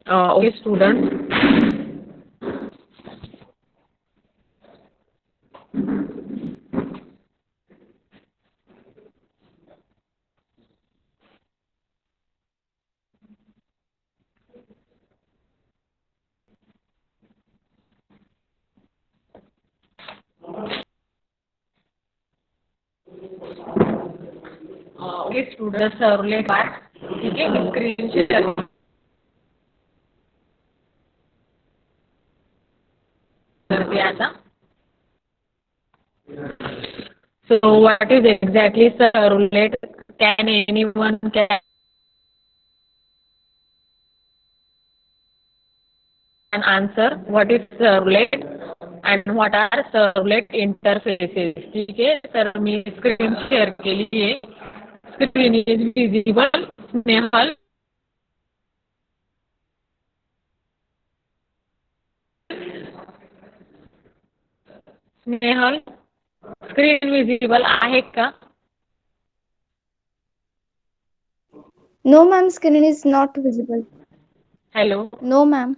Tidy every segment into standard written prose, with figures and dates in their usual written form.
Okay, students. Okay student servlet part ठीक है मी screen share करते आता. So what is exactly servlet? Can anyone can answer what is servlet and what are servlet interfaces? ठीक है तर मी screen share केली आहे. Screen is visible. Snehal Snehal screen visible आहे का? No, ma'am, screen is not visible. Hello. No, ma'am.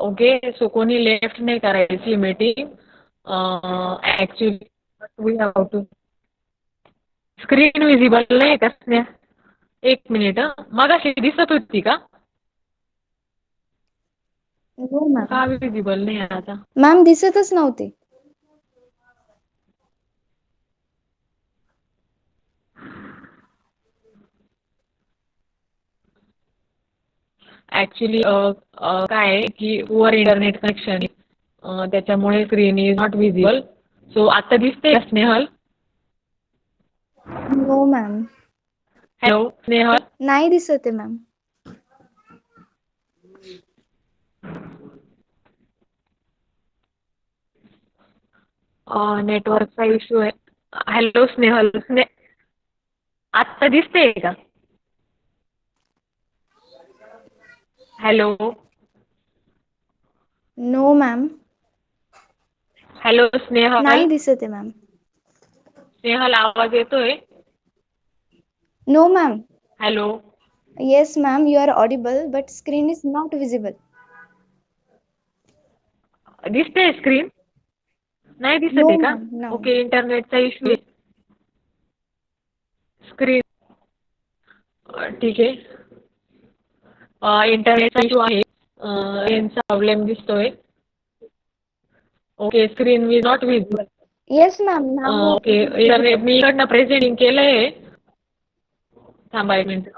Okay so कोणी left नाही करायची meeting. Actually we have to screen visible नाही का स्नेहा? एक मिनिट मगाशी दिसत होती का? No, ma'am. का विजिबल नाही आता? मॅम दिसतच नव्हते. ऍक्च्युली काय आहे की पुअर इंटरनेट कनेक्शन त्याच्यामुळे स्क्रीन इज नॉट विजिबल. सो आता दिसते का Snehal? No, ma'am. Hello Snehal. नाही दिसत आहे मॅम. नेटवर्कचा इश्यू आहे. हॅलो स्नेहल आता दिसते का? Hello. No ma'am. Hello Snehal. नाही दिसत आहे मॅम. स्नेहल आवाज येतोय? No ma'am. Hello. Yes ma'am you are audible but screen is not visible. दिसते स्क्रीन? नाही दिसत नो आहे का? मॅम. नो. ओके इंटरनेटचा इश्यू आहे. स्क्रीन ठीक आहे. इंटरनेटचा इश्यू आहे. यांचा प्रॉब्लेम दिसतोय. Okay screen is not visible. Yes ma'am. Okay internet मी इकडनं प्रेझेंटिंग केलंय. थांबा एक मिनिट.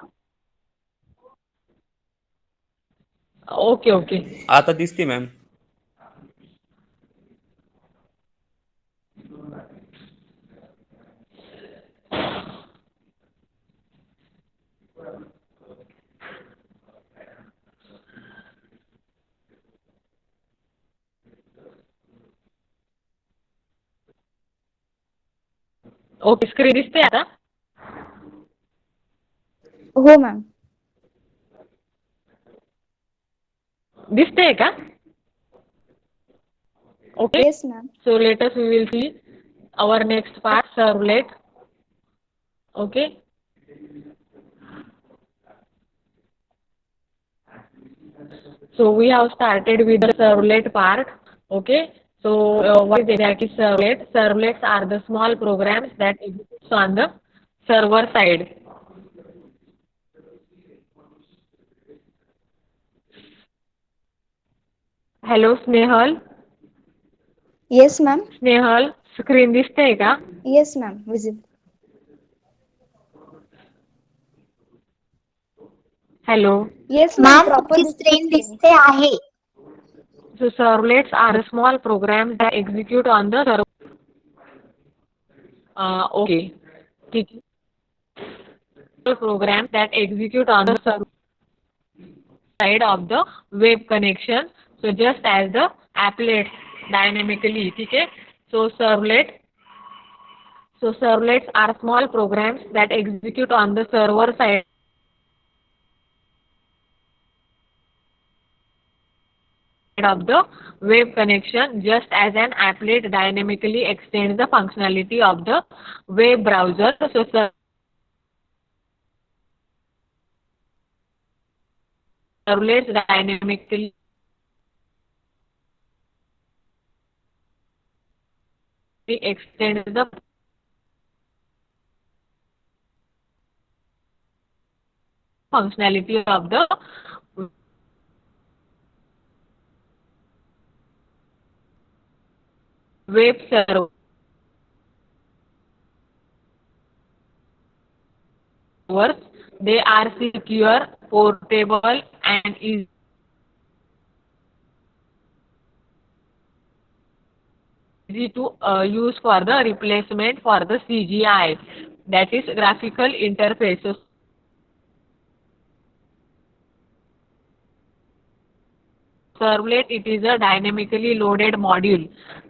Okay okay. आता दिसते मॅम. ओके स्क्रीन दिसते आता? हो मॅम. दिसते का? Okay. Yes ma'am. So let us we will see our next part servlet. Okay. So we have started with the servlet part. Okay. So what is exactly servlet? Servlets are the small programs that exist on the server side. Hello Snehal. Yes ma'am. Snehal screen दिसते का? Yes ma'am visible. Hello. Yes ma'am ma'am proper तुमची screen दिसते आहे. So servlets are small programs that execute on the server. Okay. ठीक है. Programs that execute on the server side of the web connection. So just as the एप्लेट्स dynamically, ठीक है. सो servlets are small programs that execute on the server side of the web connection, just as an applet dynamically extends the functionality of the web browser. So servlets dynamically extend the functionality of the web server. They are secure, portable, and easy to use for the replacement for the CGI, that is graphical interface. So servlet it is a dynamically loaded module.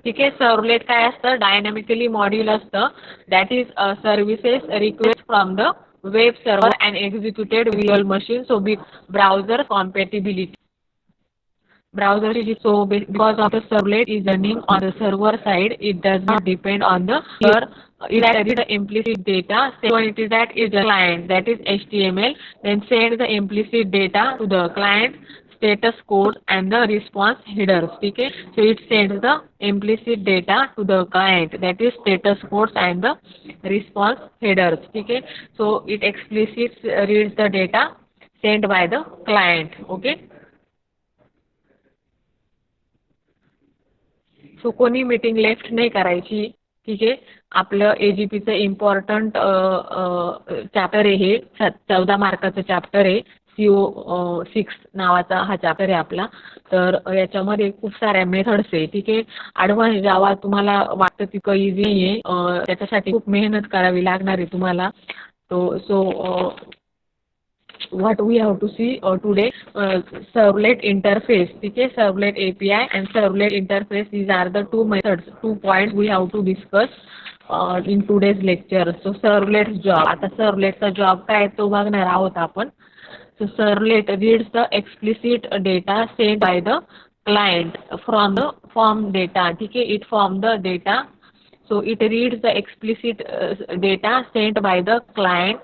ठीक आहे. Servlet काय असतं, dynamically module असतं. That is services request from the web server and executed visual machine. So browser compatibility. Browser is so because of the servlet is running on the server side, it does not depend on the server. It read the implicit data. So it is that is the client, that is HTML. Then send the implicit data to the client status code and the response headers. Okay, so it sends the implicit data to the client, that is status codes and the response headers. Okay, so it explicit reads the data sent by the client. Okay. सो कोणी meeting left नाही करायची. ठीक आहे. आपलं AGPचं important chapter आहे हे. 14 मार्काचं chapter आहे. CO6 नावाचा हा चॅप्टर आहे आपला. तर याच्यामध्ये खूप साऱ्या मेथड्स आहे. ठीक आहे. ॲडव्हान्स जावा तुम्हाला वाटतं तितकं इझी नाही आहे. त्याच्यासाठी खूप मेहनत करावी लागणार आहे तुम्हाला. सो what we have to see today, servlet interface. Okay, servlet API and servlet interface, these are the two methods, 2 points we have to discuss in today's lecture. So servlet job, आता servlet चा job काय तो बघणार आहोत आपण. So servlet reads the explicit data sent by the client from the form data. ठीक आहे. It form the data, so it reads the explicit data sent by the client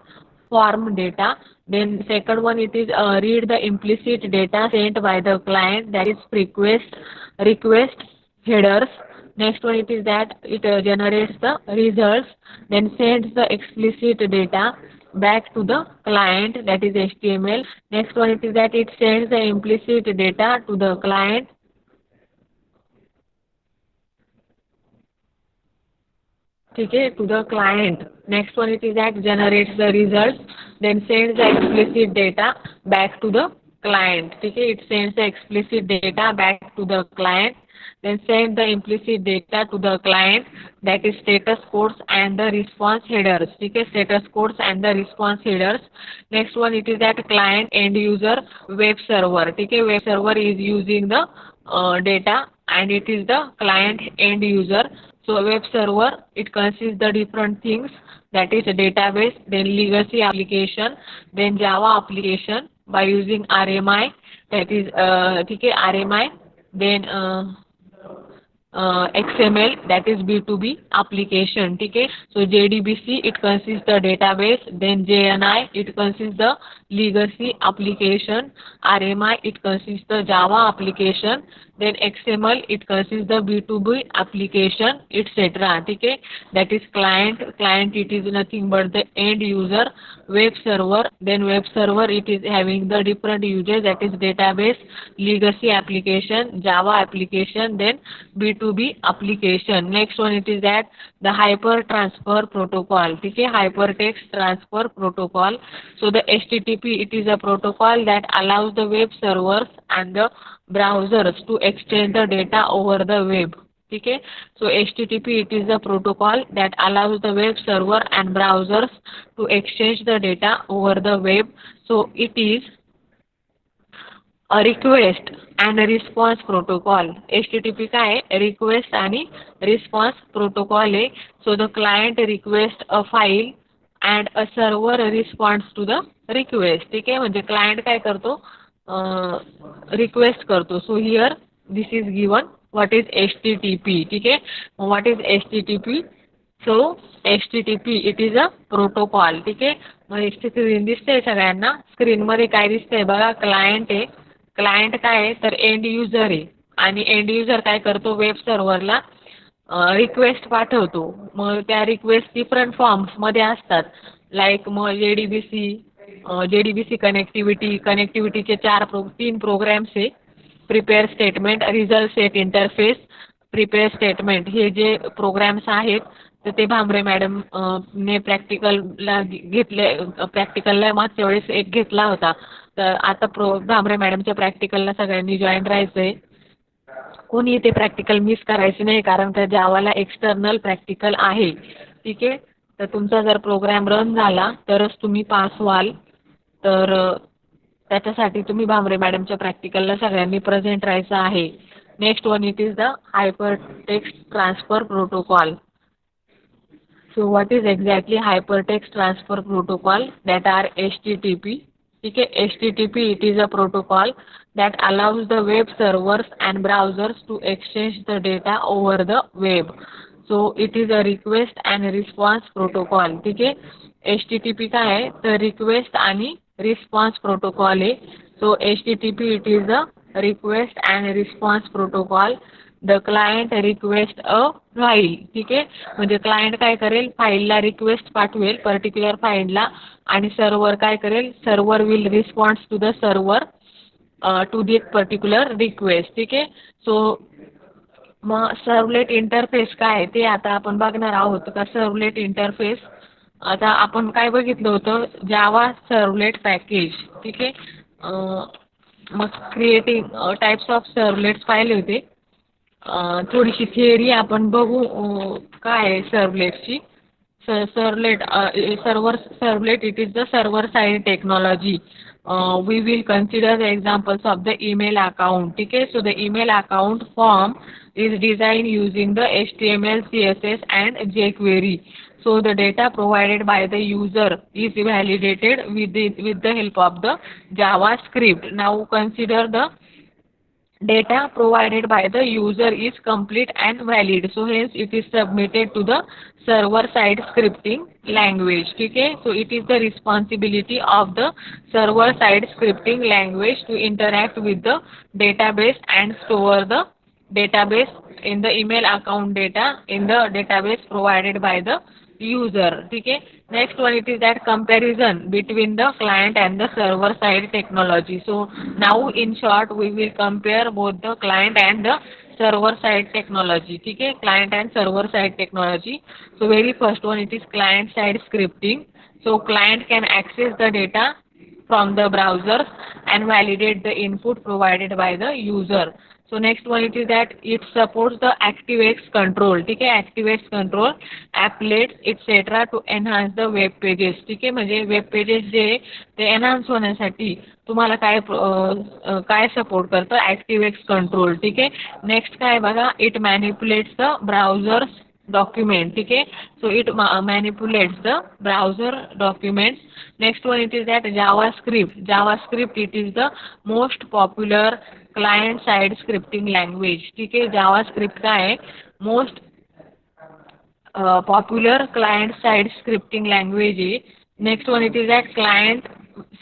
form data. Then second one, it is read the implicit data sent by the client, that is request headers. Next one, it is that it generates the results, then sends the explicit data back to the client, that is HTML. Next one, it is that it sends the implicit data to the client. Okay, to the client. Next one, it is that generates the results, then sends the explicit data back to the client. Okay, it sends the explicit data back to the client, then send the implicit data to the client, that is status codes and the response headers. Okay, status codes and the response headers. Next one, it is that client end user web server. Okay, web server is using the data and it is the client end user. So web server, it consists the different things, that is a database, then legacy application, then Java application by using RMI, that is RMI, then XML, that is B2B application. Okay, so JDBC, it consists the database, then JNI, it consists the legacy application, RMI, it consists the Java application, then XML, it consists the B2B application, etc. Okay, that is client, it is nothing but the end user. Web server, then web server, it is having the different uses, that is database, legacy application, Java application, then B2B application. Next one, it is that the hyper transfer protocol. Okay, hypertext transfer protocol. So the HTTP, it is a protocol that allows the web servers and the browsers to exchange the data over the web. Okay, so HTTP, it is a protocol that allows the web server and browsers to exchange the data over the web. So it is request and response protocol. HTTP काय आहे? Request आणि response protocol आहे. So the client request a file and a server responds to the request. ठीक आहे, म्हणजे client काय करतो? Request करतो. So here this is given what is HTTP. ठीक आहे, what is HTTP? So HTTP it is a protocol. ठीक आहे, मग स्क्रीन दिसते सगळ्यांना. स्क्रीनमध्ये काय दिसतंय बघा? क्लायंट आहे. क्लायंट काय आहे? तर एंड युजर आहे. आणि एंड युजर काय करतो? वेब सर्व्हरला रिक्वेस्ट पाठवतो. मग त्या रिक्वेस्ट डिफरंट फॉर्म्समध्ये असतात. लाईक मग JDBC कनेक्टिव्हिटीचे 3 प्रोग्राम्स आहे. Prepare statement, result set interface, prepare statement हे जे प्रोग्राम्स आहेत तर ते भांबरे मॅडम ने प्रॅक्टिकलला मागच्या वेळेस एक घेतला होता. तर आता भांबरे मॅडमच्या प्रॅक्टिकलला सगळ्यांनी जॉईन राहायचंय. कोणी ते प्रॅक्टिकल मिस करायचं नाही, कारण त्या जावाला एक्सटर्नल प्रॅक्टिकल आहे. ठीक आहे, तर तुमचा जर प्रोग्राम रन झाला तरच तुम्ही पास व्हाल. तर त्याच्यासाठी तुम्ही भांबरे मॅडमच्या प्रॅक्टिकलला सगळ्यांनी प्रेझेंट राहायचं आहे. Next one it is the hyper text transfer protocol. So what is exactly hypertext transfer protocol? That are HTTP. Okay, HTTP it is a protocol that allows the web servers and browsers to exchange the data over the web. So it is a request and response protocol. ठीक आहे, HTTP काय आहे? तर request आणि response protocol आहे. सो HTTP it is a request and response protocol. The client request a file. ठीक आहे, म्हणजे क्लायंट काय करेल? फाईलला रिक्वेस्ट पाठवेल, पर्टिक्युलर फाईलला, आणि सर्व्हर काय करेल? Server will responds to the server to this particular request. ठीक आहे, सो मग सर्वलेट इंटरफेस काय आहे ते आता आपण बघणार आहोत. का सर्वलेट इंटरफेस? आता आपण काय बघितलं होतं? जावा सर्वलेट पॅकेज. ठीक आहे, मग क्रिएटिंग टाइप्स ऑफ सर्वलेट्स पाहिले होते. थोडीशी थिअरी आपण बघू काय आहे सर्वलेटची. Servlet it is the server side technology. We will consider the examples of the email account. Okay, so the email account form is designed using the HTML, CSS and jQuery. So the data provided by the user is validated with the help of the JavaScript. Now consider the data provided by the user is complete and valid, so hence it is submitted to the server side scripting language. Okay, so it is the responsibility of the server side scripting language to interact with the database and store the database in the email account data in the database provided by the user. Okay, next one it is that comparison between the client and the server side technology. So now in short we will compare both the client and the server side technology. Okay, client and server side technology. So very first one it is client side scripting. So client can access the data from the browsers and validate the input provided by the user. So next one it is that it supports the ActiveX control. ठीक आहे, ActiveX control, applets etc. to enhance the web pages. ठीक आहे, म्हणजे web pages जे ते enhance होण्यासाठी तुम्हाला काय support करतं? ActiveX control. ठीक आहे, नेक्स्ट काय बघा? It manipulates the browsers document. ठीक आहे, so it manipulates the browser documents. Next one it is that JavaScript it is the most popular client side scripting language. ठीक आहे, JavaScript काय आहे? Most popular client side scripting language आहे. Next one it is that client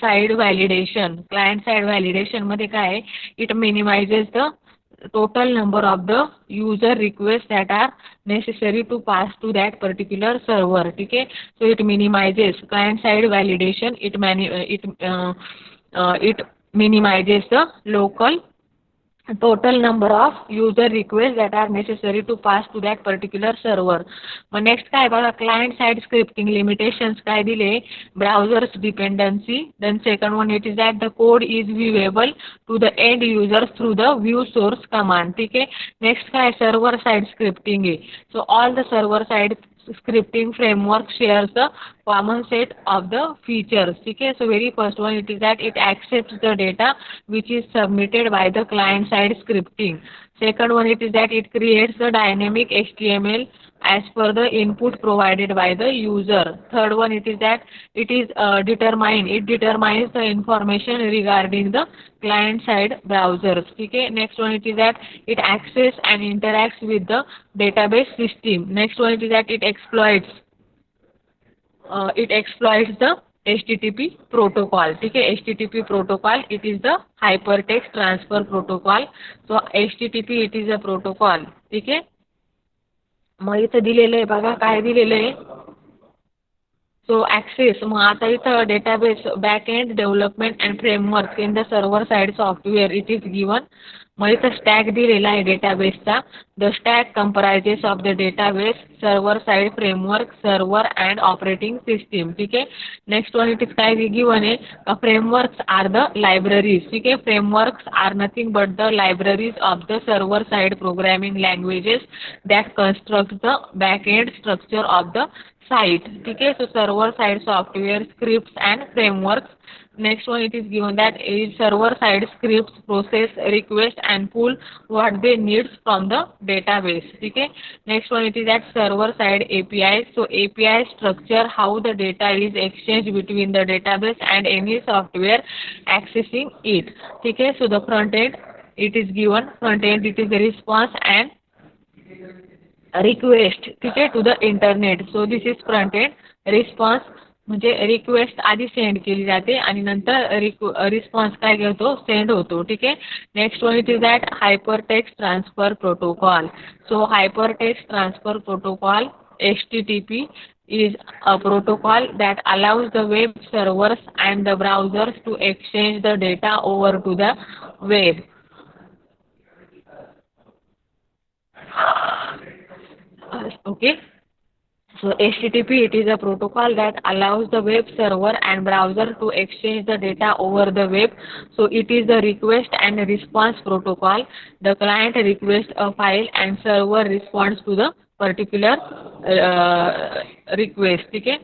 side validation मध्ये काय आहे? It minimises the total number of the user requests that are necessary to pass to that particular server. ठीक आहे, so it minimizes client side validation. It minimizes the local total number of user requests that are necessary to pass to that particular server. मग next काय बघा? Client side scripting limitations काय दिले? Browsers dependency. Then second one it is that the code is viewable to the end users through the view source command. ठीक आहे, next काय? Server side scripting आहे. So all the server side scripting framework shares a common set of the features. ठीक है. So very first one it is that it accepts the data which is submitted by the client side scripting. Second one it is that it creates a dynamic HTML as per the input provided by the user. Third one it is that it determines the information regarding the client side browsers. ठीक है. Next one it is that it access and interacts with the database system. Next one it is that it exploits the HTTP protocol. ठीक है. HTTP protocol it is the hypertext transfer protocol. So HTTP it is a protocol. ठीक आहे. मग इथं दिलेलं आहे बघा काय दिलेलं आहे. सो ॲक्सेस मग आता इथं database backend development and framework in the server side software it is given. मग इथं स्टॅक दिलेला आहे डेटाबेसचा. The stack comprises of the database server side framework server and operating system. ठीक आहे. नेक्स्ट वन इट इज काय given आहे frameworks are the libraries. ठीक आहे. Frameworks are nothing but the libraries of the server side programming languages that construct the back end structure of the site. ठीक है. So server side software scripts and frameworks. Next one it is given that server side scripts process request and pull what they need from the database. ठीक है. Next one it is that server side API. So API structure how the data is exchanged between the database and any software accessing it. ठीक है. So the front end it is given. Front end it is the response and request. ठीक आहे. To the internet. So this is front end. Response म्हणजे request आधी send केली जाते आणि नंतर रिस्पॉन्स काय घेतो सेंड होतो. ठीक आहे. Next one it is that hyper text transfer protocol. So hyper text transfer protocol HTTP is a protocol that allows the web servers and the browsers to exchange the data over to the web. Okay. So HTTP it is a protocol that allows the web server and browser to exchange the data over the web. So it is the request and response protocol. The client requests a file and server responds to the particular request. ठीक आहे.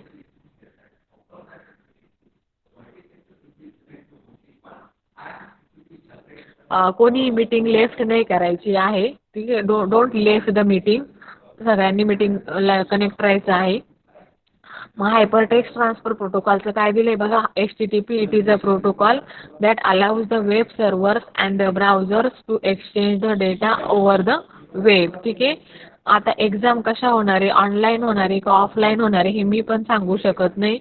कोणी meeting left नाही करायची आहे. ठीक आहे. Don't left the meeting. सगळ्यांनी मीटिंगला कनेक्ट राहायचं आहे. मग हायपरटेक्स्ट ट्रान्सफर प्रोटोकॉलचं काय दिलंय बघा. HTTP it is a protocol that allows the web servers and the browsers to exchange the data over the web. ठीक आहे. आता एक्झाम कशा होणार आहे ऑनलाईन होणार आहे का ऑफलाईन होणार आहे हे मी पण सांगू शकत नाही.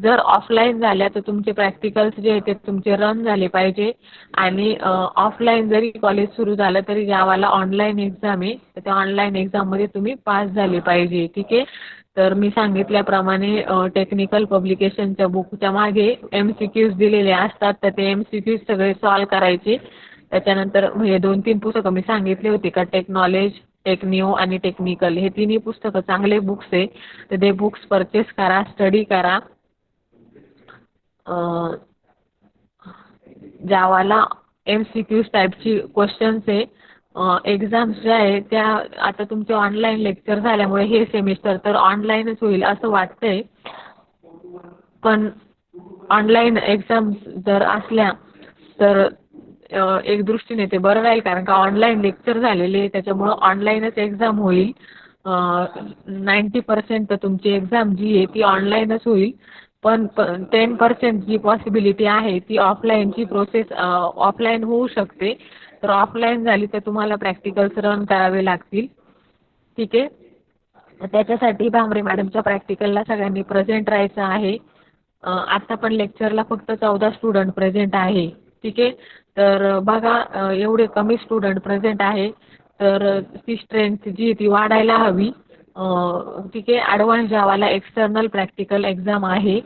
जर ऑफलाईन झाल्या तर तुमचे प्रॅक्टिकल्स जे आहेत ते तुमचे रन झाले पाहिजे आणि ऑफलाईन जरी कॉलेज सुरू झालं तरी गावाला ऑनलाईन एक्झाम आहे तर त्या ऑनलाईन एक्झाममध्ये तुम्ही पास झाले पाहिजे. ठीक आहे. तर मी सांगितल्याप्रमाणे टेक्निकल पब्लिकेशनच्या बुकच्या मागे MCQs दिलेले असतात तर ते MCQs सगळे सॉल्व करायचे. त्याच्यानंतर हे 2-3 पुस्तकं मी सांगितले होते का टेक्नॉलेज टेक्निओ आणि टेक्निकल हे तिन्ही पुस्तकं चांगले बुक्स आहे तर ते बुक्स परचेस करा स्टडी करा. जावाला MCQs टाईपची क्वेश्चन्स आहे. एक्झाम्स ज्या आहेत त्या आता तुमचे ऑनलाईन लेक्चर झाल्यामुळे हे सेमिस्टर तर ऑनलाईनच होईल असं वाटतंय. पण ऑनलाईन एक्झाम्स जर असल्या तर एक दृष्टीने ते बरं राहील कारण का ऑनलाईन लेक्चर झालेले त्याच्यामुळं ऑनलाईनच एक्झाम होईल. 90% तर तुमची एक्झाम जी आहे ती ऑनलाईनच होईल. पण 10% जी पॉसिबिलिटी आहे ती ऑफलाईनची प्रोसेस ऑफलाईन होऊ शकते. तर ऑफलाईन झाली तर तुम्हाला प्रॅक्टिकल्स रन करावे लागतील. ठीक आहे. त्याच्यासाठी भांबरे मॅडमच्या प्रॅक्टिकलला सगळ्यांनी प्रेझेंट राहायचं आहे. आता पण लेक्चरला फक्त 14 स्टुडंट प्रेझेंट आहे. ठीक आहे. तर बघा एवढे कमी स्टुडंट प्रेझेंट आहे तर ती स्ट्रेंथ जी ती वाढायला हवी. ठीक आहे. ॲडव्हान्स जावाला एक्सटर्नल प्रॅक्टिकल एक्झाम आहे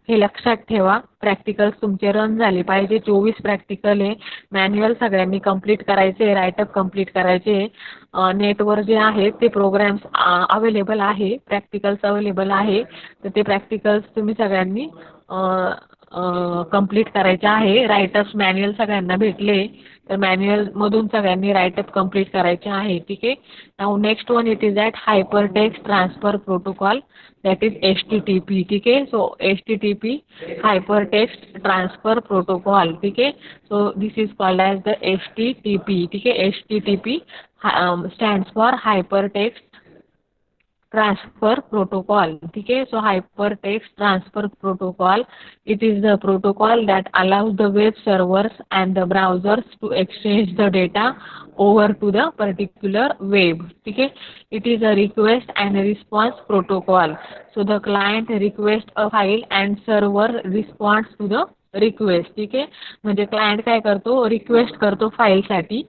हे लक्षात ठेवा. प्रॅक्टिकल्स तुमचे रन झाले पाहिजे. 24 प्रॅक्टिकल आहे. मॅन्युअल सगळ्यांनी कंप्लीट करायचे राईटअप कंप्लीट करायचे. नेटवर जे आहेत ते प्रोग्राम्स अवेलेबल आहे प्रॅक्टिकल्स अवेलेबल आहे तर ते प्रॅक्टिकल्स तुम्ही सगळ्यांनी कंप्लीट करायचे आहे. राईटअप्स मॅन्युअल सगळ्यांना भेटले, तर मॅन्युअलमधून सगळ्यांनी राईटअप कंप्लीट करायचे आहे. ठीक आहे. नाऊ next one it is that hyper text transfer protocol, that is HTTP. ठीक आहे. सो HTTP hyper text transfer protocol. ठीक आहे. So this is called as the HTTP. ठीक आहे. HTTP stands for hyper text transfer protocol. Okay, so hypertext transfer protocol, it is the protocol that allows the web servers and the browsers to exchange the data over to the particular web. Okay, it is a request and response protocol. So the client requests a file and server responds to the request. ठीक आहे. म्हणजे client काय करतो, request करतो फाईलसाठी,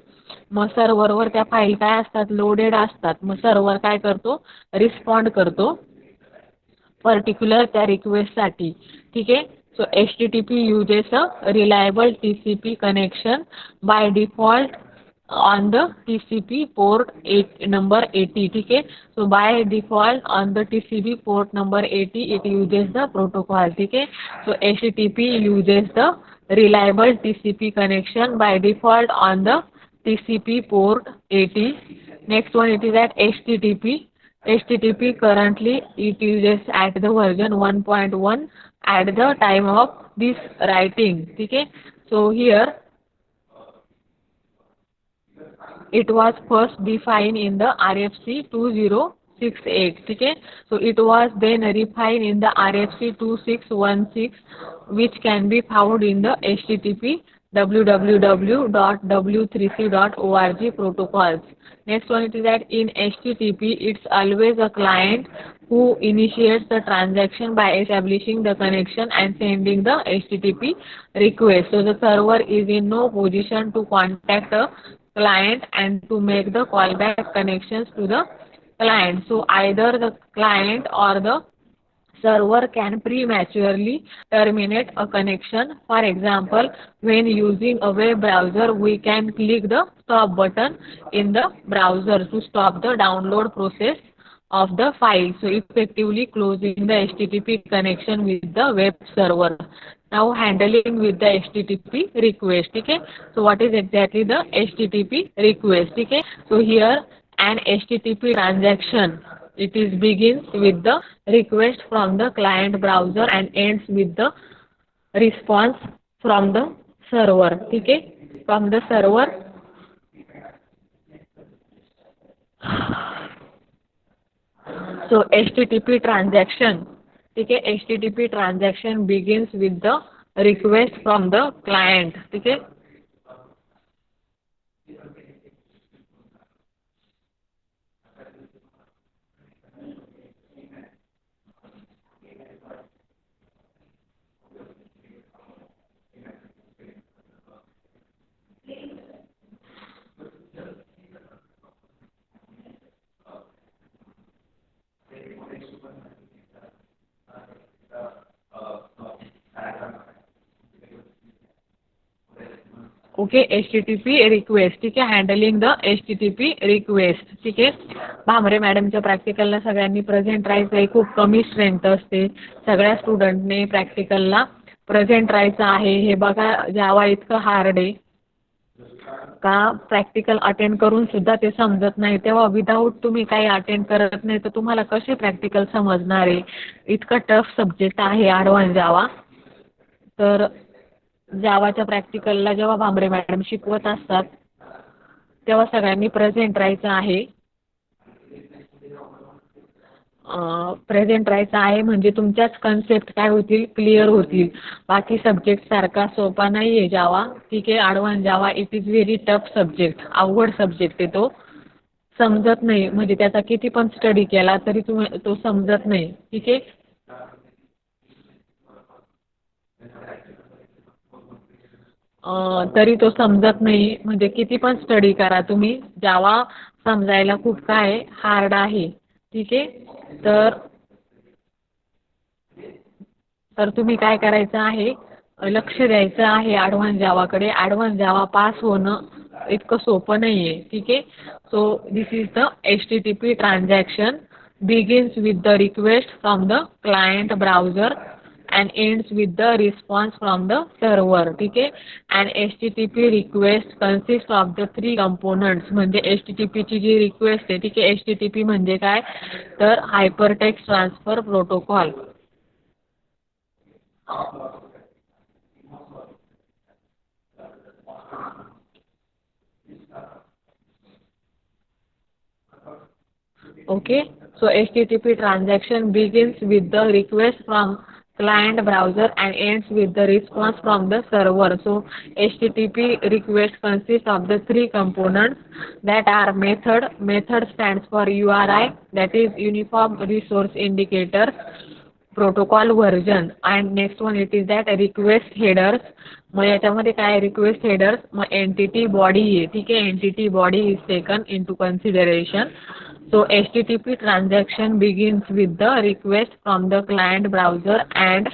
मग सर्व्हरवर त्या file काय असतात, loaded असतात, मग सर्व्हर काय करतो, रिस्पॉन्ड करतो पर्टिक्युलर त्या रिक्वेस्टसाठी. ठीक आहे. सो HTTP uses a reliable TCP connection by default on the TCP port number 80. ठीक आहे. So by default on the TCP port number 80 it uses the protocol. ठीक आहे. So HTTP uses the reliable TCP connection by default on the TCP port 80. Next one it is at HTTP. HTTP currently it uses at the version 1.1 at the time of this writing. ठीक आहे. So here it was first defined in the RFC 2068. ठीक आहे. So it was then refined in the RFC 2616, which can be found in the HTTP www.w3c.org protocols. Next one it is that in HTTP it's always a client who initiates the transaction by establishing the connection and sending the HTTP request. So the server is in no position to contact a client and to make the callback connections to the client. So either the client or the server can prematurely terminate a connection. For example, when using a web browser, we can click the stop button in the browser to stop the download process of the file. So effectively closing the HTTP connection with the web server. Now handling with the HTTP request. Okay. So what is exactly the HTTP request? Okay. So here an HTTP transaction, it is begins with the request from the client browser and ends with the response from the server. Okay. From the server. So HTTP transaction, okay, HTTP transaction begins with the request from the client. Okay. Okay. HTTP request. ठीक आहे. Handling the HTTP request. ठीक आहे. भामरे मॅडमच्या प्रॅक्टिकलला सगळ्यांनी present राहायचं आहे. खूप कमी strength असते. सगळ्या स्टुडंटने प्रॅक्टिकलला प्रेझेंट राहायचं आहे. हे बघा जावा इतकं हार्ड आहे का प्रॅक्टिकल अटेंड करून सुद्धा ते समजत नाही. तेव्हा विदाऊट तुम्ही काही अटेंड करत नाही तर तुम्हाला कसे प्रॅक्टिकल समजणार आहे. इतका टफ सब्जेक्ट आहे ॲडव्हान्स जावा. तर जावाच्या प्रॅक्टिकलला जेव्हा भांबरे मॅडम शिकवत असतात तेव्हा सगळ्यांनी प्रेझेंट राहायचं आहे. प्रेझेंट राहायचं आहे म्हणजे तुमच्याच कन्सेप्ट काय होतील, क्लिअर होतील. बाकी सब्जेक्ट सारखा सोपा नाही आहे जावा. ठीक आहे. Advance Java it is very tough subject. अवघड सब्जेक्ट आहे तो. समजत नाही म्हणजे त्याचा किती पण स्टडी केला तरी तो समजत नाही. ठीक आहे. तरी तो समजत नाही म्हणजे किती पण स्टडी करा तुम्ही. जावा समजायला खूप काय हार्ड आहे. ठीक आहे. तर तुम्ही काय करायचं आहे, लक्ष द्यायचं आहे ॲडव्हान्स जावाकडे. ॲडव्हान्स जावा पास होणं इतकं सोपं नाही आहे. ठीक आहे. So this is the HTTP transaction begins with the request from the client browser and ends with the response from the server. ठीक आहे. And HTTP request consists of the three components. म्हणजे HTTP ची जी request आहे, ठीक आहे, HTTP म्हणजे काय, तर hypertext transfer protocol. Okay, so HTTP transaction begins with the request from client browser and ends with the response from the server. So HTTP request consists of the three components that are method. Method stands for URI, that is Uniform Resource Indicator, protocol version, and next one it is that request headers. मग याच्यामध्ये काय request headers, मग entity body आहे, ठीक आहे, entity body is taken into consideration. So HTTP transaction begins with the request from the client browser and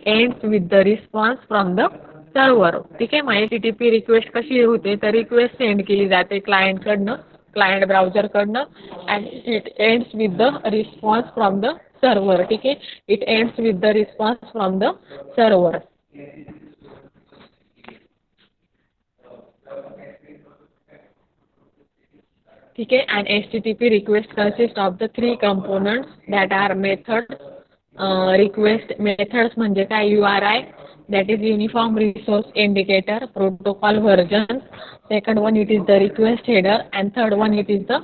ends with the response from the server. ठीक आहे. मग HTTP request कशी होते, तर request send केली जाते क्लायंटकडनं, client ब्राउझरकडनं, and it ends with the response from the server. ठीक आहे. It ends with the response from the server. ठीक आहे. And HTTP request consists of the three components that are method. Request methods म्हणजे काय, URI, that is Uniform Resource Indicator, protocol version. Second one it is the request header, and third one it is the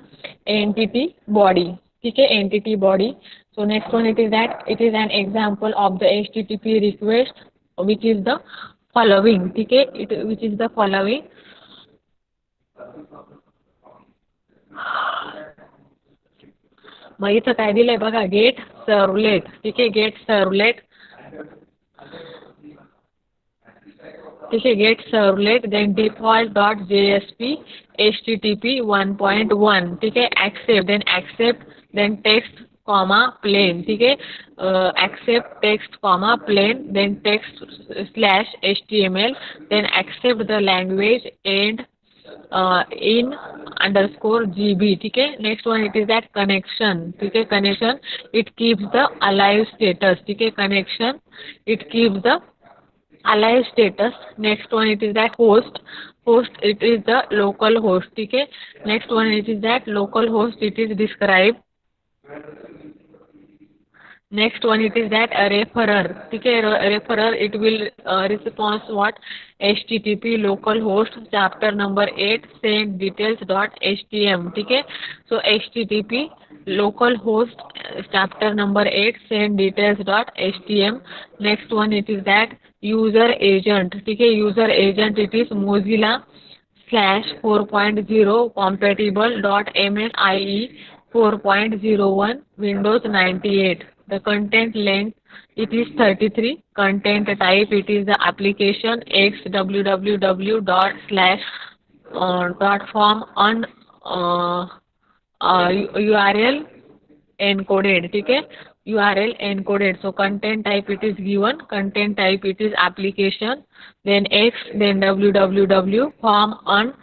entity body. ठीक आहे, entity body. So next one it is that it is an example of the HTTP request which is the following. ठीक आहे, which is the following. मग इथं काय दिलंय बघा, gate servlet. ठीक आहे, गेट सर्वलेट. ठीक आहे, get servlet, then default dot JSP HTTP 1.1. ठीक आहे, accept, then accept, then text comma plain. ठीक आहे, accept text comma plain, then text slash HTML, then accept the language end in underscore GB. ठीक आहे. Next one it is that connection. ठीक आहे, connection it keeps the alive status. ठीक आहे, connection it keeps the alive status. Next one it is that host. Host it is the local host. ठीक आहे. Next one it is that local host it is describe. Next one it is that a referrer. ठीक है, referrer it will response what, HTTP localhost chapter number 8 send details dot htm. ठीक है, so HTTP localhost chapter number 8 send details dot htm. Next one it is that user agent. ठीक है, user agent it is Mozilla slash 4.0 compatible dot MSIE 4.01 Windows 98. The content length it is 33. Content type it is the application x www dot slash dot form on URL encoded. ठीक है, URL encoded. So content type it is given. Content type it is application, then x, then www form on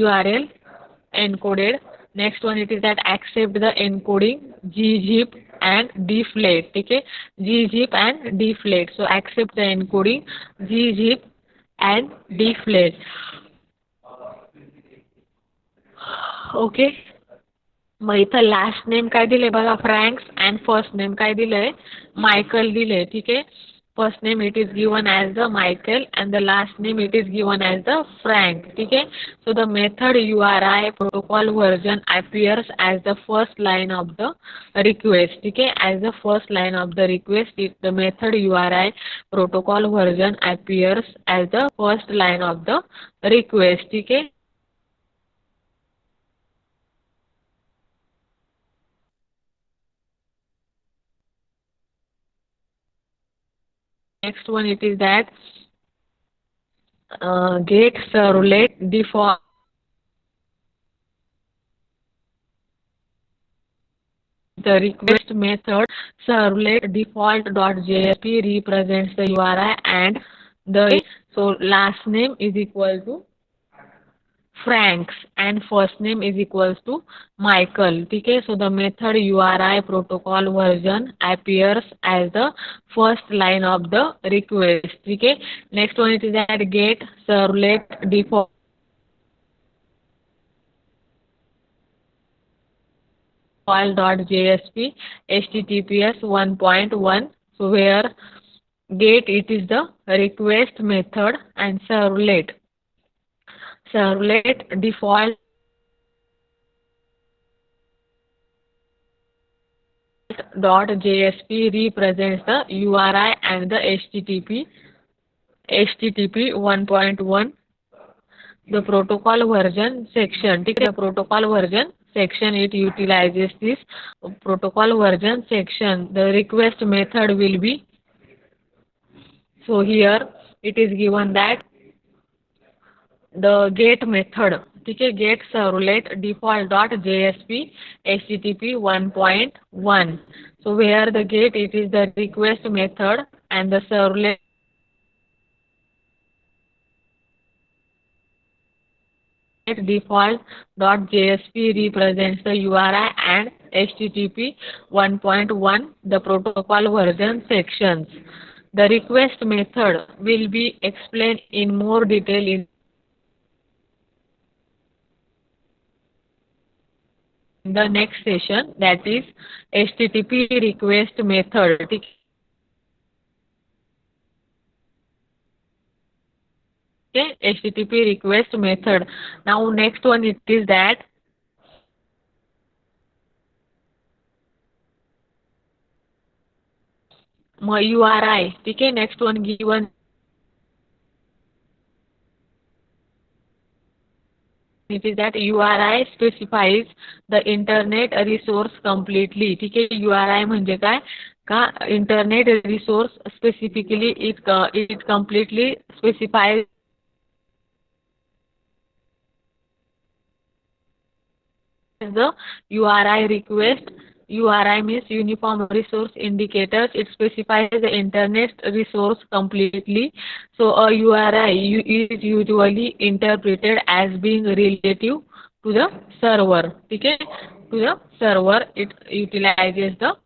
URL encoded. Next one it is that accept the encoding gzip and deflate. ठीक है, gzip and deflate. So accept the encoding gzip and deflate. Okay. मग इथं last name काय दिले बघा, francs, and first name काय दिलंय, Michael दिले. ठीक आहे, first name it is given as the Michael and the last name it is given as the frank. ठीक आहे. So the method URI protocol version appears as the first line of the request. ठीक आहे, as the first line of the request the method URI protocol version appears as the first line of the request. ठीक आहे. Next one it is that get servlet default. The request method servlet default dot JSP represents the URI and the, so last name is equal to Franks and first name is equals to Michael. ठीक है. So the method URI protocol version appears as the first line of the request. ठीक है. Next one it is that get servlet default .jsp https 1.1. So where get it is the request method and servlet default .jsp represents the URI and the HTTP 1.1. The protocol version section. The protocol version section it utilizes this protocol version section. The request method will be, so here it is given that the get method, okay, get servlet default .jsp http 1.1. So where the get it is the request method and the servlet default.jsp represents the URI and HTTP 1.1, the protocol version sections. The request method will be explained in more detail in the next session, that is HTTP request method. Okay, HTTP request method. Now next one it is that URI. Okay, next one given it is that URI specifies the internet resource completely. ठीक आहे. URI म्हणजे काय का internet resource specifically it completely specifies the URI request. URI means Uniform Resource Indicators. It specifies the internet resource completely. So a URI is usually interpreted as being relative to the server. Okay? To the server, it utilizes the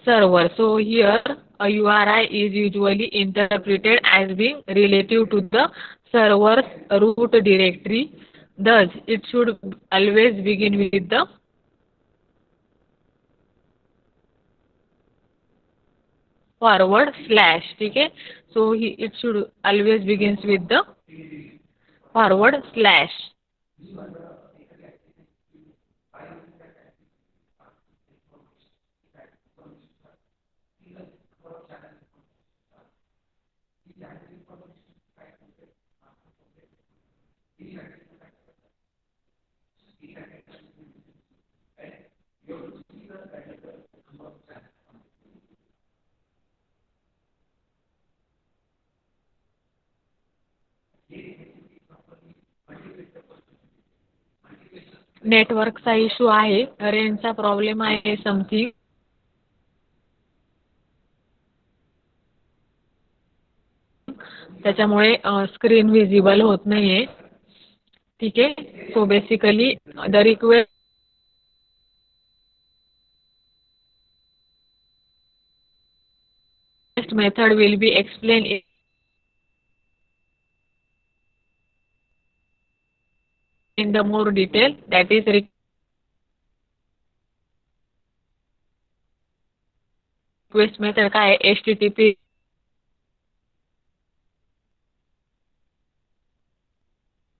server. So here a URI is usually interpreted as being relative to the server's root directory. Thus, it should always begin with the forward slash. Okay? So it should always begins with the forward slash. नेटवर्कचा issue आहे, रेंजचा problem आहे something. त्याच्यामुळे screen visible होत नाहीये. ठीक आहे. So basically the request method will be explained in the more detail, that is request method काय आहे, HTTP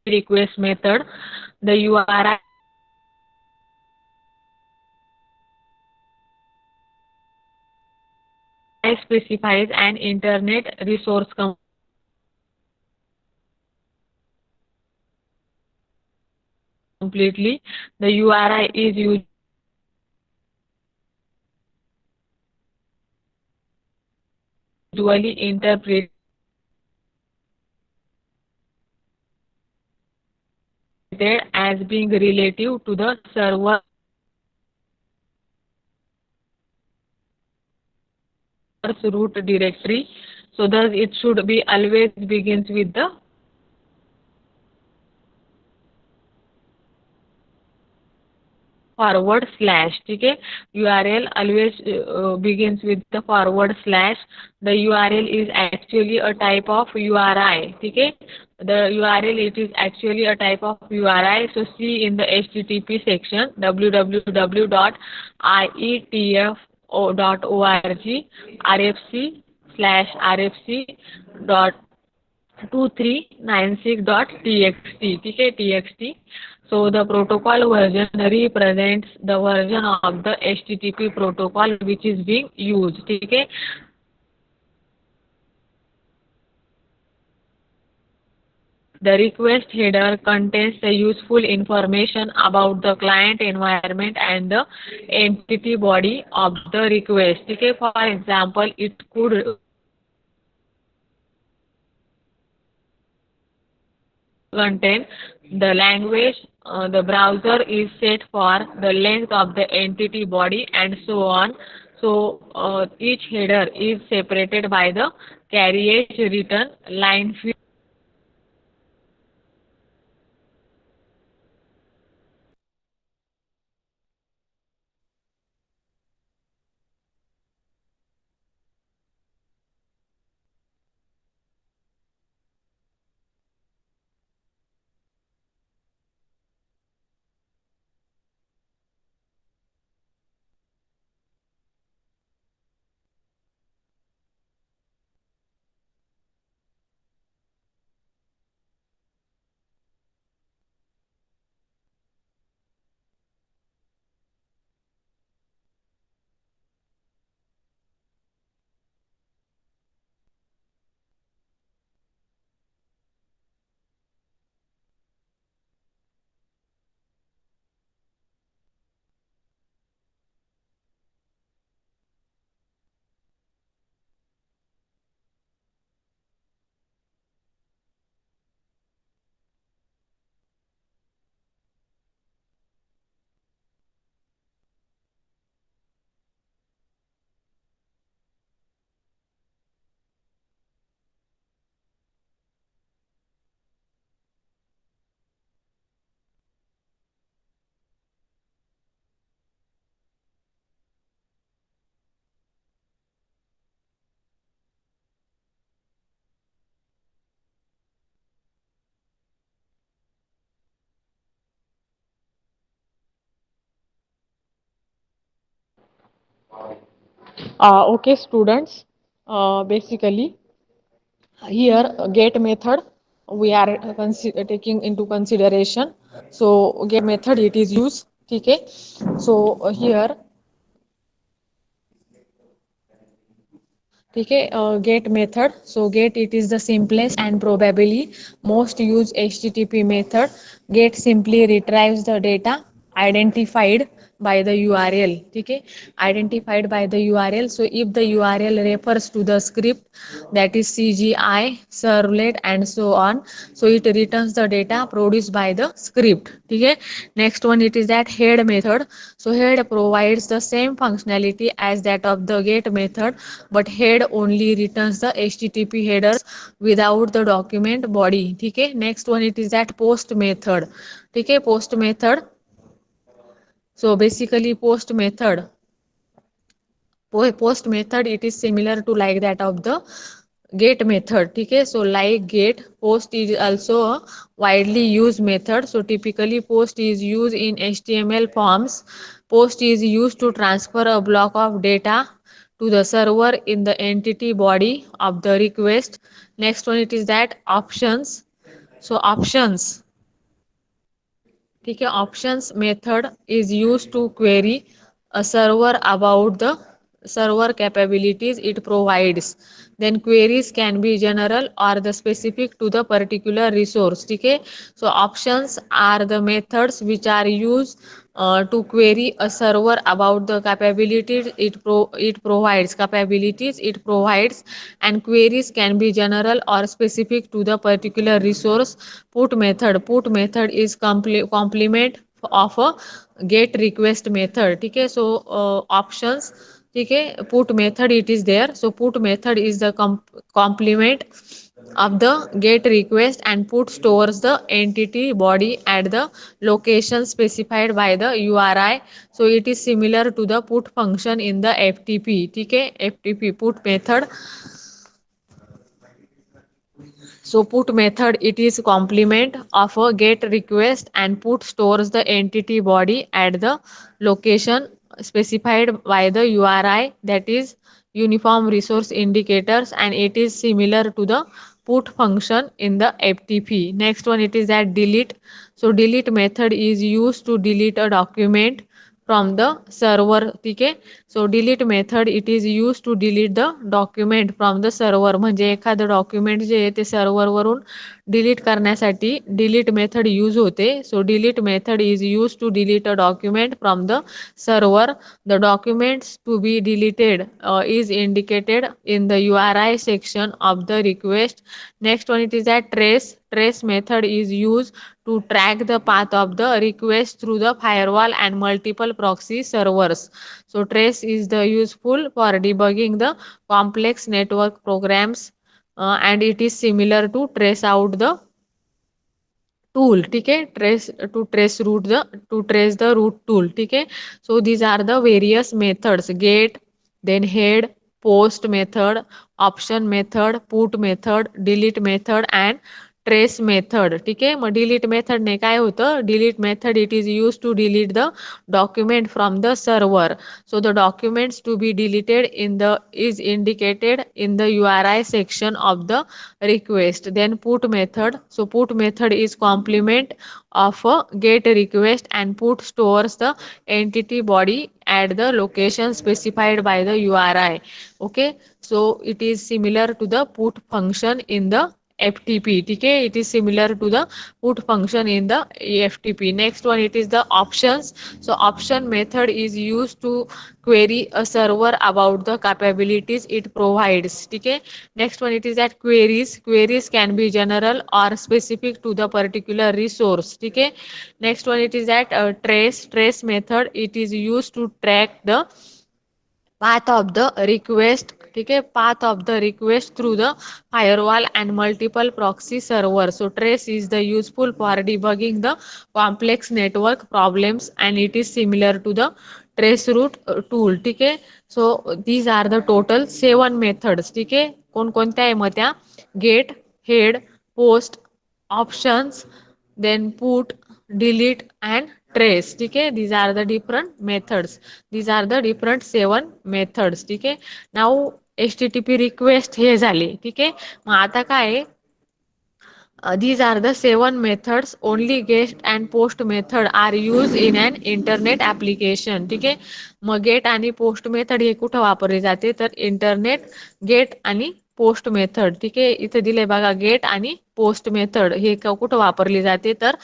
request method, the URI specifies an internet resource completely. The URI is usually interpreted as being relative to the server's root directory. So thus it should be always begins with the forward slash, ठीक है। URL always begins with the forward slash. The URL is actually a type of URI, ठीक है। The URL, it is actually a type of URI. So see in the HTTP section www.ietf.org rfc/rfc dot 2396.txt, ठीक है, txt. So the protocol version represents the version of the HTTP protocol which is being used, ठीक है। The request header contains the useful information about the client environment and the entity body of the request, ठीक है। For example, it could contain the language the browser is set for, the length of the entity body, and so on. So each header is separated by the carriage return line field. Okay, students. Basically, here get method we are taking into consideration. So get method it is used, okay. So here, ठीक है, get method. So get it is the simplest and probably most used HTTP method. Get simply retrieves the data identified by the URL, ठीक है, identified by the URL. So if the URL refers to the script, that is CGI, servlet and so on, so it returns the data produced by the script, ठीक है। Next one it is that head method. So head provides the same functionality as that of the get method, but head only returns the HTTP headers without the document body, ठीक है। Next one it is that post method, ठीक है, post method. So basically post method it is similar to like that of the get method, ठीक है। So like get, post is also a widely used method. So typically post is used in HTML forms. Post is used to transfer a block of data to the server in the entity body of the request. Next one it is that options. So options, ठीक है, options method is used to query a server about the server capabilities it provides. Then queries can be general or the specific to the particular resource, ठीक है। So options are the methods which are used to query a server about the capabilities it provides, and queries can be general or specific to the particular resource. Put method is complement of a get request method, ठीक है। So options, ठीक है, put method it is there. So put method is the complement of the GET request and put stores the entity body at the location specified by the URI. So it is similar to the put function in the FTP. ठीक है, FTP put method. So put method, it is complement of a GET request and put stores the entity body at the location specified by the URI, that is uniform resource indicators, and it is similar to the put function in the FTP. Next one, it is that delete. So delete method is used to delete a document from the server. ठीक आहे, so delete method it is use to delete the document from the server. म्हणजे एखादं document जे आहे ते सर्व्हरवरून delete करण्यासाठी delete method use होते. So delete method is use to delete a document from the server. The documents to be deleted is indicated in the URI section of the request. Next one, it is that trace. Trace method is used to track the path of the request through the firewall and multiple proxy servers. So trace is the useful for debugging the complex network programs, and it is similar to trace out the tool. ठीक आहे, trace the route tool. ठीक आहे, so these are the various methods. Get, then head, post method, option method, put method, delete method and trace method. ठीक आहे, मग delete मेथडने काय होतं, delete method it is use to delete the document from the server. So the documents to be deleted in the is indicated in the URI section of the request. Then put method. So put method is complement of a GET request and put stores the entity body at the location specified by the URI. Okay, so it is similar to the put function in the FTP. ठीक है, it is similar to the put function in the FTP. Next one, it is the options. So option method is used to query a server about the capabilities it provides. ठीक है, next one, it is that queries. Queries can be general or specific to the particular resource. ठीक है, next one, it is that trace. Trace method, it is used to track the path of the request. ठीक है, path of the request through the firewall and multiple proxy servers. So trace is the useful for debugging the complex network problems and it is similar to the trace route tool. ठीक आहे, so these are the total 7 methods. ठीक आहे, कोणकोणत्या आहे मग त्या, get, head, post, options, then put, delete and trace. ठीक आहे, these are the different methods. These are the different 7 methods. ठीक आहे, now HTTP request हे झाले. ठीक आहे, मग आता काय, these are the 7 methods. Only get and post method are used in an internet application. ठीक आहे, मग गेट आणि पोस्ट मेथड हे कुठं वापरले जाते, तर इंटरनेट गेट आणि पोस्ट मेथड. ठीक आहे, इथे दिले बघा, गेट आणि पोस्ट मेथड हे कुठं वापरली जाते, तर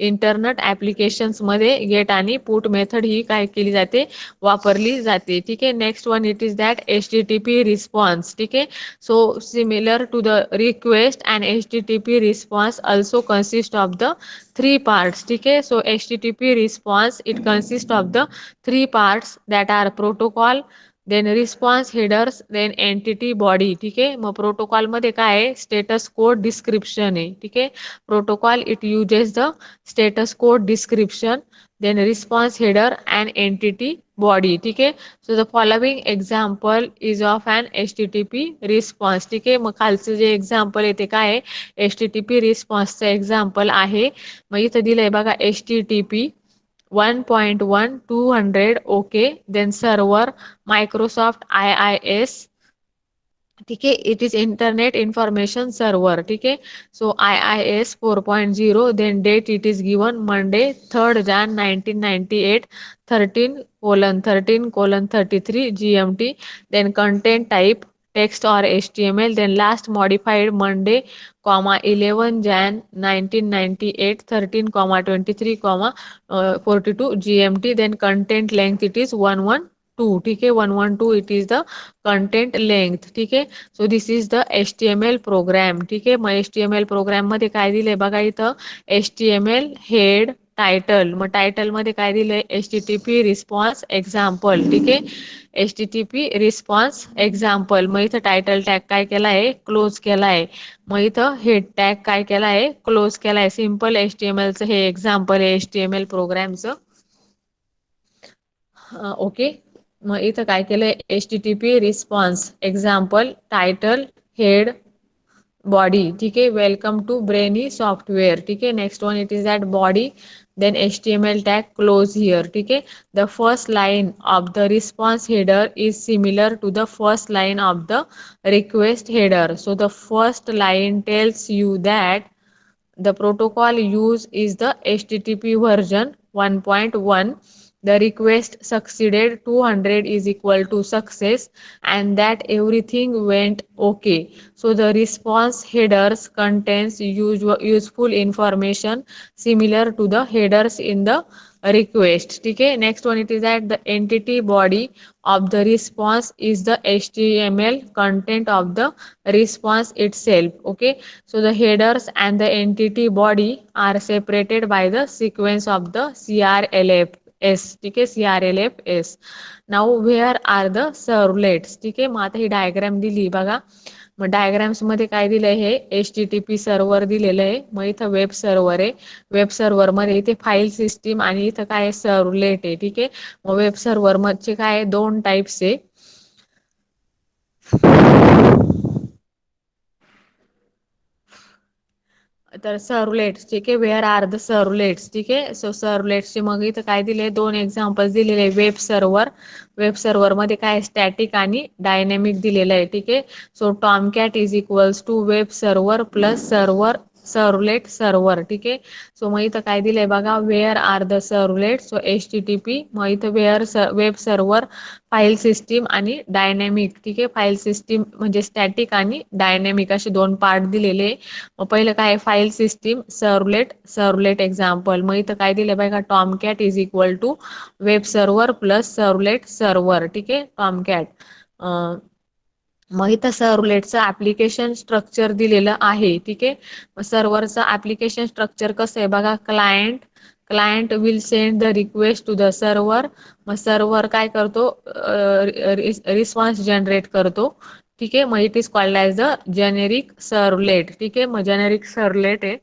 इंटरनेट ऍप्लिकेशन्स मध्ये गेट आणि पुट मेथड ही काय केली जाते, वापरली जाते. ठीक आहे, next one, it is that HTTP response. ठीक आहे, so similar to the request and HTTP response also consist of the 3 parts. ठीक आहे, so HTTP response it consists of the 3 parts that are protocol, then response headers, then entity body. ठीक आहे, मग protocol मध्ये काय आहे, status code description आहे. ठीक आहे, protocol it uses the status code description, then response header and entity body. ठीक आहे, so the following example is of an HTTP response. ठीक आहे, मग खालचं जे एक्झाम्पल आहे ते काय आहे, HTTP रिस्पॉन्सचं एक्झाम्पल आहे. मग इथं दिलंय बघा, HTTP 1.1 200 okay, then server Microsoft IIS. ठीक आहे, it is internet information server. ठीक आहे, so IIS 4.0, then date it is given Monday 3rd Jan 1998, 13:13:33 GMT, then content type text or HTML, then last modified Monday, 11 Jan 1998, 13:23, 42 GMT, then content length it is 112. ठीक आहे, 112 it is the content length. ठीक आहे, so this is the HTML program. ठीक आहे, मग HTML programme मध्ये काय दिलंय बघा, इथं HTML हेड, टायटल, मग टायटल मध्ये काय दिलंय, HTTP रिस्पॉन्स एक्झाम्पल. ठीक आहे, HTTP रिस्पॉन्स एक्झाम्पल. मग इथं टायटल टॅग काय केला आहे, क्लोज केला आहे. मग इथं हेड टॅग काय केला आहे, क्लोज केला आहे. सिम्पल HTML चं हे एक्झाम्पल आहे HTML प्रोग्रामचं. ओके, मग इथं काय केलंय, HTTP response example, title, head, body. ठीक आहे, वेलकम टू ब्रेनी सॉफ्टवेअर. ठीक आहे, next one it is that body, then HTML tag close here. ठीक आहे, the first line of the response header is similar to the first line of the request header. So the first line tells you that the protocol used is the HTTP version 1.1. The request succeeded 200 is equal to success, and that everything went okay. So the response headers contains useful information similar to the headers in the request. ठीक है, next one it is that the entity body of the response is the HTML content of the response itself. Okay, so the headers and the entity body are separated by the sequence of the CRLFs. ठीक आहे, CRLFs. Now where are the servlets. ठीक आहे, मग आता ही diagram दिली बघा. मग diagrams मध्ये काय दिलंय, हे HTTP सर्व्हर दिलेलं आहे. मग इथं वेब सर्व्हर आहे. वेब सर्व्हर मध्ये इथे फाईल सिस्टीम आणि इथं काय सर्वलेट आहे. ठीक आहे, मग वेब सर्व्हर मध्ये काय दोन टाइप्स आहे. तर सर्वलेट्स. ठीक आहे, वेअर आर द सर्वलेट्स. ठीक आहे, सो सर्वलेट्सचे मग इथं काय दिले, दोन एक्झाम्पल्स दिलेले. वेब सर्व्हर, वेब सर्व्हर मध्ये काय स्टॅटिक आणि डायनॅमिक दिलेलं आहे. ठीक आहे, so Tomcat is equals to web server plus server servlet server. ठीक आहे, सो मग इथं काय दिलंय बघा, where are the servlet. So HTTP, मग इथं where web server, file system आणि डायनॅमिक. ठीक आहे, फाईल सिस्टीम म्हणजे स्टॅटिक आणि डायनॅमिक असे दोन पार्ट दिलेले. मग पहिलं काय, file system servlet servlet example. मग इथं काय दिलं बघा, Tomcat is equal to web server plus servlet server. ठीक आहे, टॉमकॅट. मग इथं सर्वलेटचं ऍप्लिकेशन स्ट्रक्चर दिलेलं आहे. ठीक आहे, मग सर्व्हरचं ऍप्लिकेशन स्ट्रक्चर कसं आहे बघा, client client will send the request to the server. मग सर्व्हर काय करतो, रिस्पॉन्स जनरेट करतो. ठीक आहे, मग it is called as the generic servlet. ठीक आहे, मग जेनेरिक सर्वलेट आहे.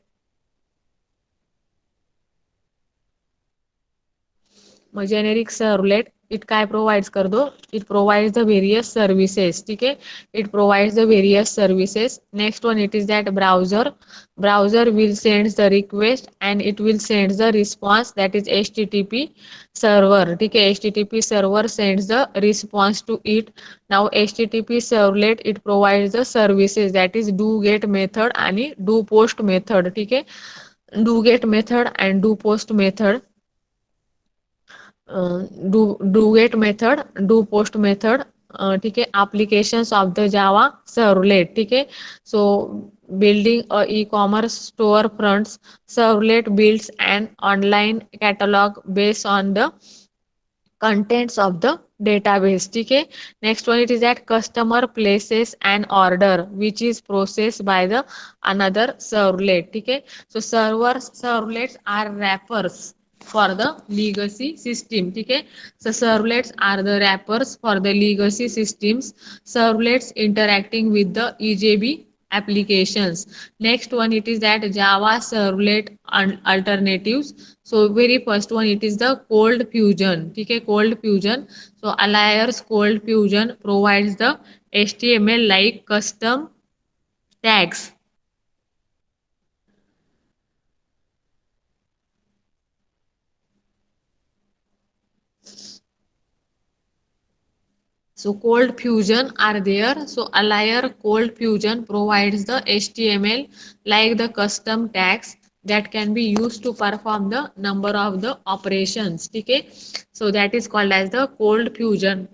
मग जेनेरिक सर्वलेट इट काय प्रोव्हाइड्स करतो, it provides the various services. ठीक आहे, it provides the various services. Next one it is that browser. Browser will send the request and it will send the response, that is HTTP server. ठीक आहे, HTTP server sends the response to it. Now HTTP servlet it provides the services, that is do get method आणि do post method. ठीक आहे, do get method and do post method. Do get method, do post method. ठीक आहे, applications of the Java servlet. ठीक आहे, so building a e-commerce store fronts, servlet builds an online catalog based on the contents of the database. ठीक आहे, next one it is that customer places an order which is processed by the another servlet. ठीक आहे, so servlets are wrappers for the legacy system. ठीक आहे, so servlets are the wrappers for the legacy systems. Servlets interacting with the EJB applications. Next one it is that Java servlet alternatives. So very first one it is the cold fusion. ठीक है, cold fusion. So Alliers cold fusion provides the HTML like custom tags. So cold fusion are there. So Allier cold fusion provides the HTML like the custom tags that can be used to perform the number of the operations. ठीक है, so that is called as the cold fusion.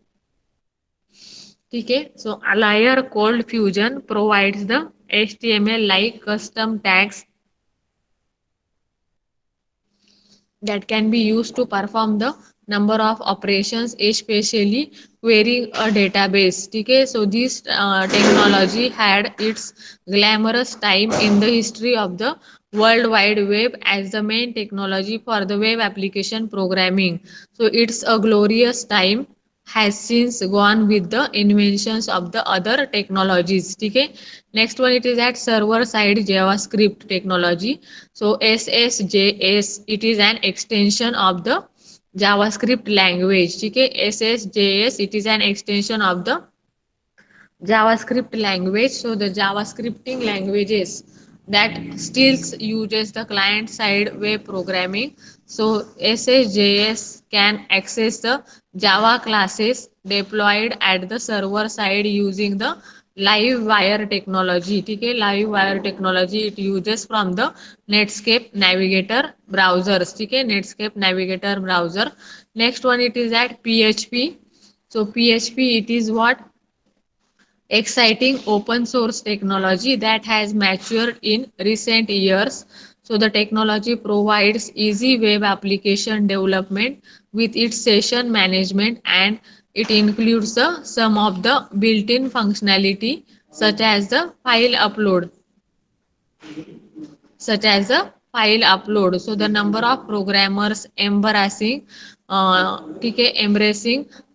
ठीक है, so Allier cold fusion provides the HTML like custom tags that can be used to perform the number of operations, especially querying a database. ठीक है, so this technology had its glamorous time in the history of the World Wide Web as the main technology for the web application programming. So it's a glorious time has since gone with the inventions of the other technologies. Okay. Next one it is at server side JavaScript technology. So SSJS it is an extension of the JavaScript language. Okay. SSJS it is an extension of the JavaScript language. So the JavaScripting languages that still uses the client side web programming. So SSJS can access the Java classes deployed at the server side using the live wire technology. Okay, live wire technology it uses from the Netscape Navigator browsers. Okay, Netscape Navigator browser. Next one it is at PHP. So PHP it is what exciting open source technology that has matured in recent years. So the technology provides easy web application development with its session management, and it includes some of the built-in functionality such as a file upload. So the number of programmers embracing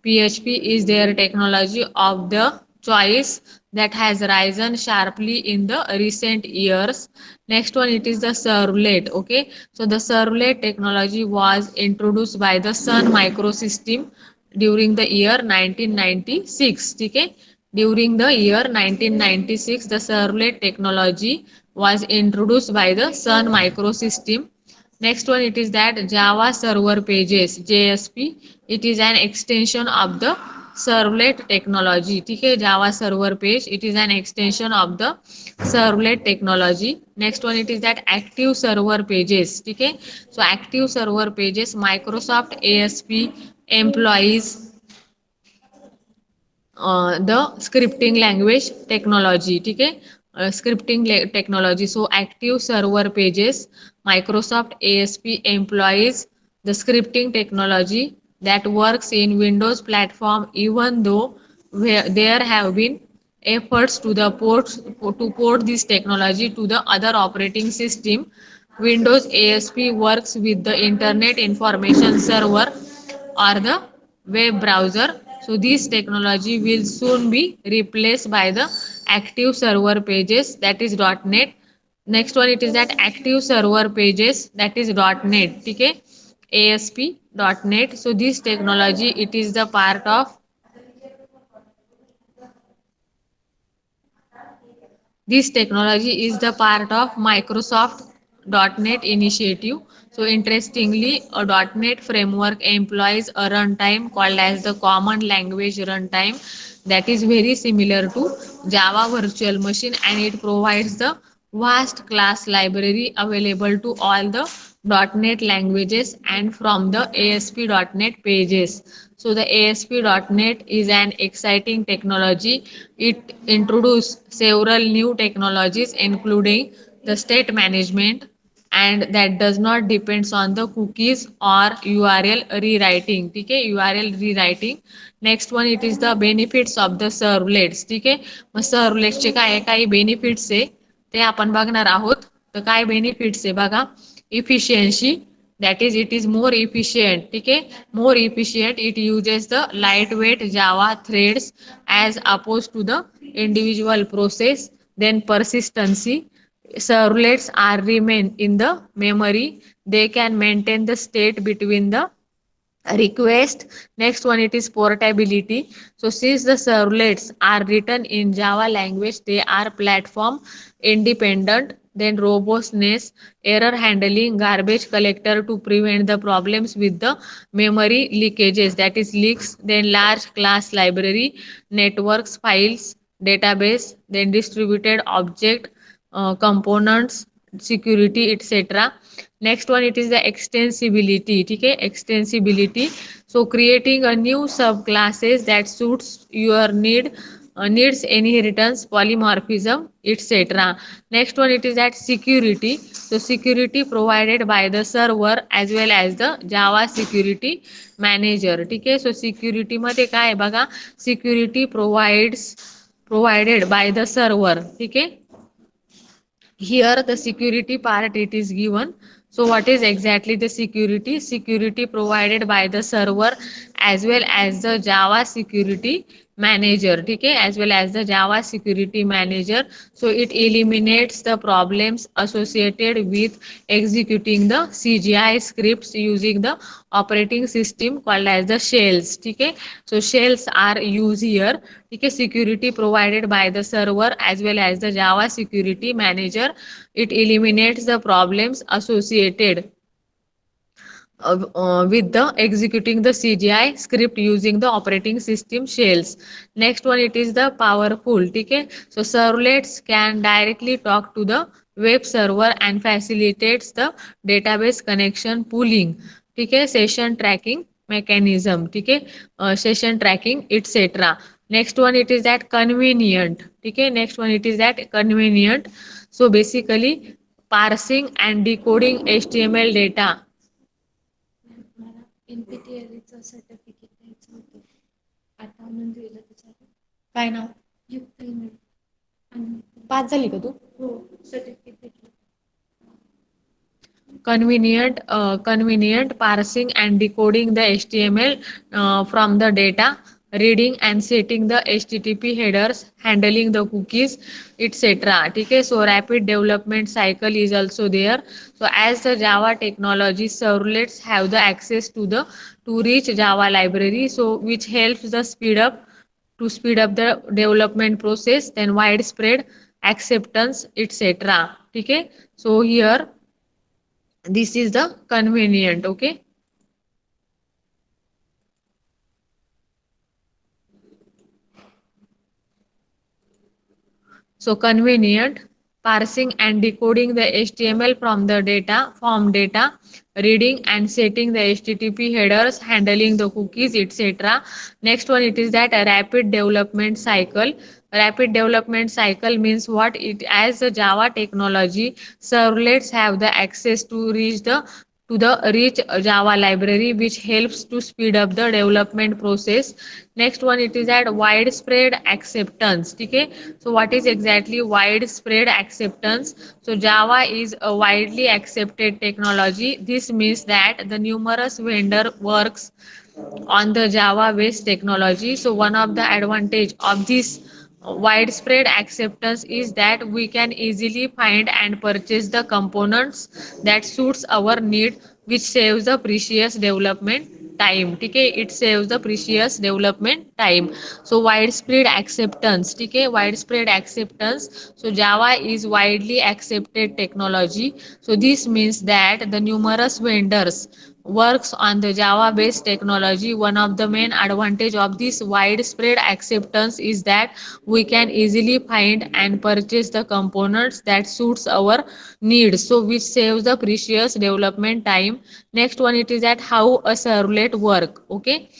PHP is their technology of the choice that has risen sharply in the recent years. Next one it is the servlet. Okay, so the servlet technology was introduced by the Sun Microsystem during the year 1996. Okay, during the year 1996, the servlet technology was introduced by the Sun Microsystem. Next one it is that Java Server Pages JSP. It is an extension of the servlet technology. Okay, Java Server Page. It is an extension of the servlet technology. Next one it is that Active Server Pages. Okay, so Active Server Pages Microsoft ASP employees the scripting language technology. ठीक है scripting technology. So active server pages Microsoft ASP employs the scripting technology that works in Windows platform, even though there have been efforts to port this technology to the other operating system. Windows ASP works with the Internet Information Server or the web browser. So this technology will soon be replaced by the active server pages, that is .NET. Next one it is that active server pages, that is .NET. Okay, ASP.NET. So this technology it is the part of This technology is the part of Microsoft .NET initiative. So interestingly, a .NET framework employs a runtime called as the Common Language Runtime that is very similar to Java Virtual Machine, and it provides the vast class library available to all the .NET languages and from the ASP.NET pages. So the ASP.NET is an exciting technology. It introduced several new technologies including the state management, and that does not depends on the cookies or URL rewriting. Okay, URL rewriting. Next one it is the benefits of the servlets. ठीक आहे, मग सर्वलेट्सचे काय काही benefits आहे ते आपण बघणार आहोत. तर काय बेनिफिट्स आहे बघा. Efficiency, that is it is more efficient. ठीक आहे, more efficient. It uses the lightweight Java threads as opposed to the individual process. Then persistency, servlets are remain in the memory. They can maintain the state between the request. Next one it is portability. So since the servlets are written in Java language, they are platform independent. Then robustness, error handling, garbage collector to prevent the problems with the memory leakages, that is leaks. Then large class library, networks, files, database, then distributed object components, security, etc. Next one it is the extensibility. ठीक है, extensibility. So creating a new subclasses that suits your needs, inheritance, polymorphism, etc. Next one it is that security. So security provided by the server as well as the Java security manager. ठीक आहे, so security मध्ये काय आहे बघा, security provided by the server. ठीक आहे, Here the security part it is given. So what is exactly the security? Security provided by the server as well as the Java security manager, okay, as well as the Java security manager. So it eliminates the problems associated with executing the CGI scripts using the operating system called as the shells, okay. So shells are used here, okay. Security provided by the server as well as the Java security manager, it eliminates the problems associated with the executing the CGI script using the operating system shells. Next one it is the powerful, okay. So servlets can directly talk to the web server and facilitates the database connection pooling, okay. Session tracking mechanism, okay. Session tracking etc. Next one it is that convenient, okay. Next one it is that convenient. So basically parsing and decoding HTML data. मला NPTEL certificate द्यायचं होतं. आता आणून दिलं त्याच्यावर. काय नाव? युक्त email. आणि पास झाली का तू? हो सर्टिफिकेट भेटलं. Convenient parsing and decoding the HTML from the data, reading and setting the HTTP headers, handling the cookies, etc. Okay, so rapid development cycle is also there. So as the Java technology, servlets have the access to the to reach Java library, so which helps the speed up the development process, then widespread acceptance, etc. Okay, so here this is the convenient, okay. So convenient parsing and decoding the HTML from the data form data, reading and setting the HTTP headers, handling the cookies, etc. Next one it is that a rapid development cycle. Rapid development cycle means what? It as the Java technology, servlets have the access to the rich Java library, which helps to speed up the development process. Next one it is that widespread acceptance, okay. So what is exactly widespread acceptance? So Java is a widely accepted technology. This means that the numerous vendor works on the Java based technology. So one of the advantage of this widespread acceptance is that we can easily find and purchase the components that suits our need, which saves the precious development time, okay. It saves the precious development time. So widespread acceptance, okay. Widespread acceptance, so Java is widely accepted technology. So this means that the numerous vendors works on the Java based technology. One of the main advantage of this widespread acceptance is that we can easily find and purchase the components that suits our needs, so which saves the precious development time. Next one it is that how a servlet work, okay.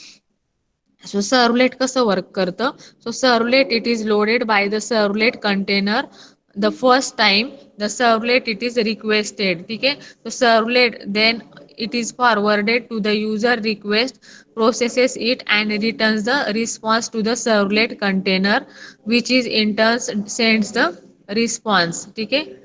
So servlet कसं work करतं? So servlet it is loaded by the servlet container. The first time the servlet it is requested, okay. So servlet then it is forwarded to the user request, processes it and returns the response to the servlet container, which is in turn sends the response, okay,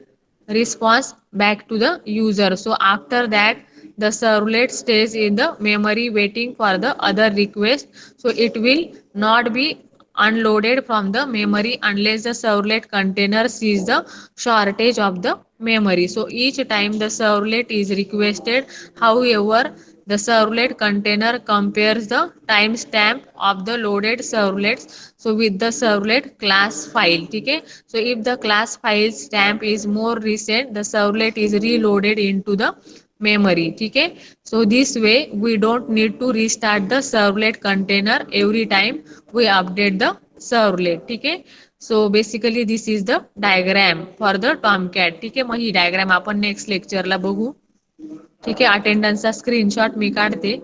response back to the user. So after that the servlet stays in the memory waiting for the other request. So it will not be unloaded from the memory unless the servlet container sees the shortage of the memory. So each time the servlet is requested, however the servlet container compares the timestamp of the loaded servlets so with the servlet class file, okay. So if the class file stamp is more recent, the servlet is reloaded into the memory, okay. So this way we don't need to restart the servlet container every time we update the servlet, okay. So basically this is the diagram for the Tomcat, ठीक आहे. मग ही diagram आपण next लेक्चरला बघू, ठीक आहे. अटेंडन्सचा screenshot मी काढते.